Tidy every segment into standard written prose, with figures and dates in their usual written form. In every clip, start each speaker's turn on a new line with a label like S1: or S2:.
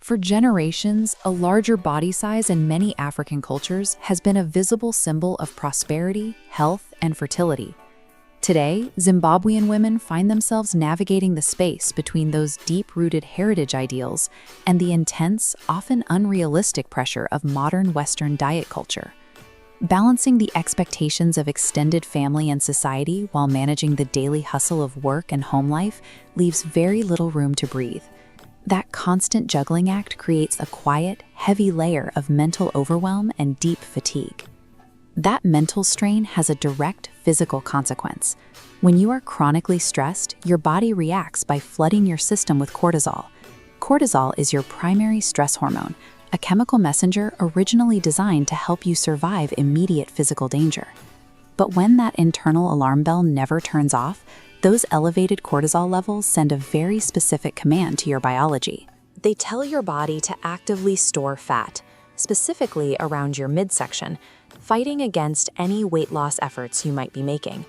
S1: For generations, a larger body size in many African cultures has been a visible symbol of prosperity, health, and fertility. Today, Zimbabwean women find themselves navigating the space between those deep-rooted heritage ideals and the intense, often unrealistic pressure of modern Western diet culture. Balancing the expectations of extended family and society while managing the daily hustle of work and home life leaves very little room to breathe. That constant juggling act creates a quiet, heavy layer of mental overwhelm and deep fatigue. That mental strain has a direct physical consequence. When you are chronically stressed, your body reacts by flooding your system with cortisol. Cortisol is your primary stress hormone, a chemical messenger originally designed to help you survive immediate physical danger. But when that internal alarm bell never turns off, those elevated cortisol levels send a very specific command to your biology. They tell your body to actively store fat, specifically around your midsection, fighting against any weight loss efforts you might be making.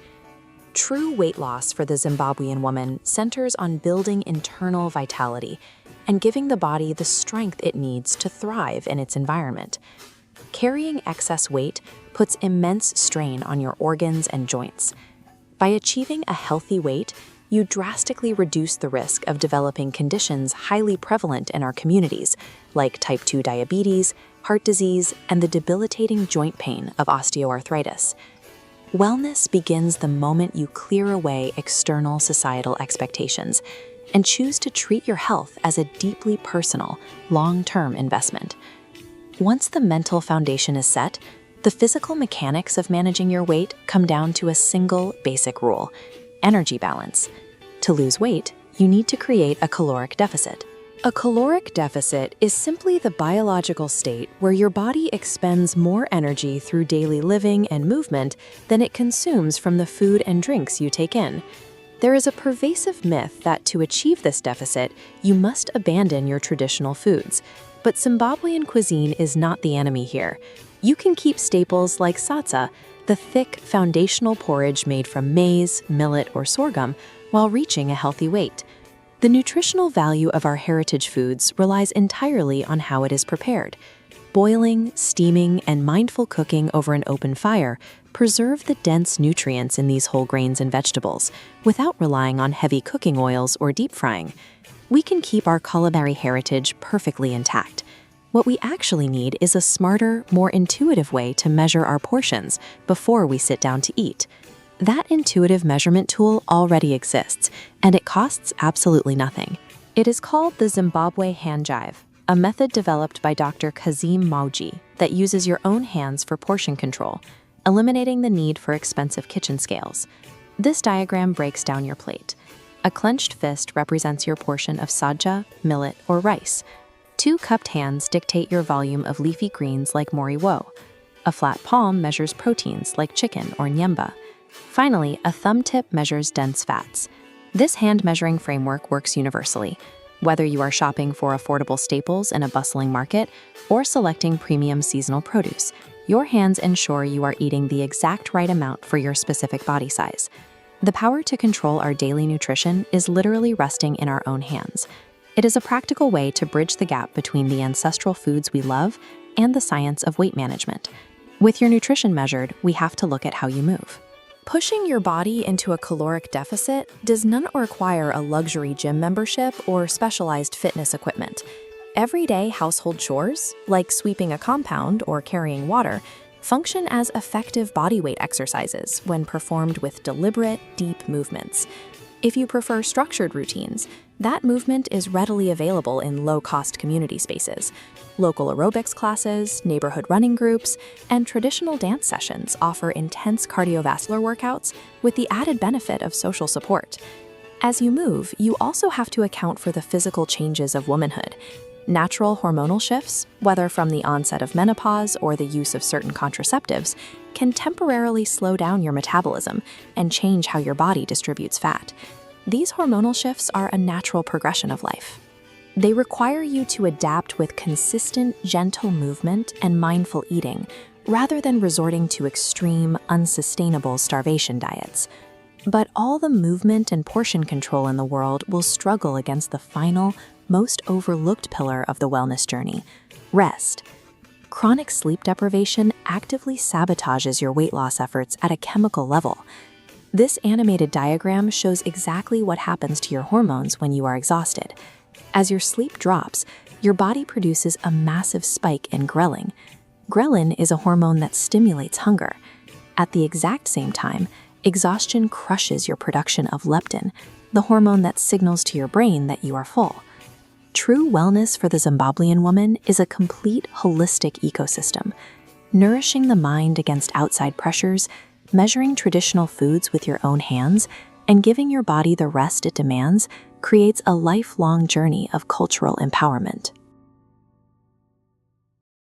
S1: True weight loss for the Zimbabwean woman centers on building internal vitality and giving the body the strength it needs to thrive in its environment. Carrying excess weight puts immense strain on your organs and joints. By achieving a healthy weight, you drastically reduce the risk of developing conditions highly prevalent in our communities, like type 2 diabetes, heart disease, and the debilitating joint pain of osteoarthritis. Wellness begins the moment you clear away external societal expectations and choose to treat your health as a deeply personal, long-term investment. Once the mental foundation is set, the physical mechanics of managing your weight come down to a single basic rule: energy balance. To lose weight, you need to create a caloric deficit. A caloric deficit is simply the biological state where your body expends more energy through daily living and movement than it consumes from the food and drinks you take in. There is a pervasive myth that to achieve this deficit, you must abandon your traditional foods. But Zimbabwean cuisine is not the enemy here. You can keep staples like satsa, the thick, foundational porridge made from maize, millet, or sorghum, while reaching a healthy weight. The nutritional value of our heritage foods relies entirely on how it is prepared. Boiling, steaming, and mindful cooking over an open fire preserve the dense nutrients in these whole grains and vegetables, without relying on heavy cooking oils or deep frying. We can keep our culinary heritage perfectly intact. What we actually need is a smarter, more intuitive way to measure our portions before we sit down to eat. That intuitive measurement tool already exists, and it costs absolutely nothing. It is called the Zimbabwe hand jive, a method developed by Dr. Kazim Mauji that uses your own hands for portion control, eliminating the need for expensive kitchen scales. This diagram breaks down your plate. A clenched fist represents your portion of sajja, millet, or rice. 2 cupped hands dictate your volume of leafy greens like moriwo. A flat palm measures proteins like chicken or nyemba. Finally, a thumb tip measures dense fats. This hand measuring framework works universally. Whether you are shopping for affordable staples in a bustling market or selecting premium seasonal produce, your hands ensure you are eating the exact right amount for your specific body size. The power to control our daily nutrition is literally resting in our own hands. It is a practical way to bridge the gap between the ancestral foods we love and the science of weight management. With your nutrition measured, we have to look at how you move. Pushing your body into a caloric deficit does not require a luxury gym membership or specialized fitness equipment. Everyday household chores, like sweeping a compound or carrying water, function as effective bodyweight exercises when performed with deliberate, deep movements. If you prefer structured routines, that movement is readily available in low-cost community spaces. Local aerobics classes, neighborhood running groups, and traditional dance sessions offer intense cardiovascular workouts with the added benefit of social support. As you move, you also have to account for the physical changes of womanhood. Natural hormonal shifts, whether from the onset of menopause or the use of certain contraceptives, can temporarily slow down your metabolism and change how your body distributes fat. These hormonal shifts are a natural progression of life. They require you to adapt with consistent, gentle movement and mindful eating, rather than resorting to extreme, unsustainable starvation diets. But all the movement and portion control in the world will struggle against the final, most overlooked pillar of the wellness journey: rest. Chronic sleep deprivation actively sabotages your weight loss efforts at a chemical level. This animated diagram shows exactly what happens to your hormones when you are exhausted. As your sleep drops, your body produces a massive spike in ghrelin. Ghrelin is a hormone that stimulates hunger. At the exact same time, exhaustion crushes your production of leptin, the hormone that signals to your brain that you are full. True wellness for the Zimbabwean woman is a complete holistic ecosystem. Nourishing the mind against outside pressures, measuring traditional foods with your own hands, and giving your body the rest it demands creates a lifelong journey of cultural empowerment.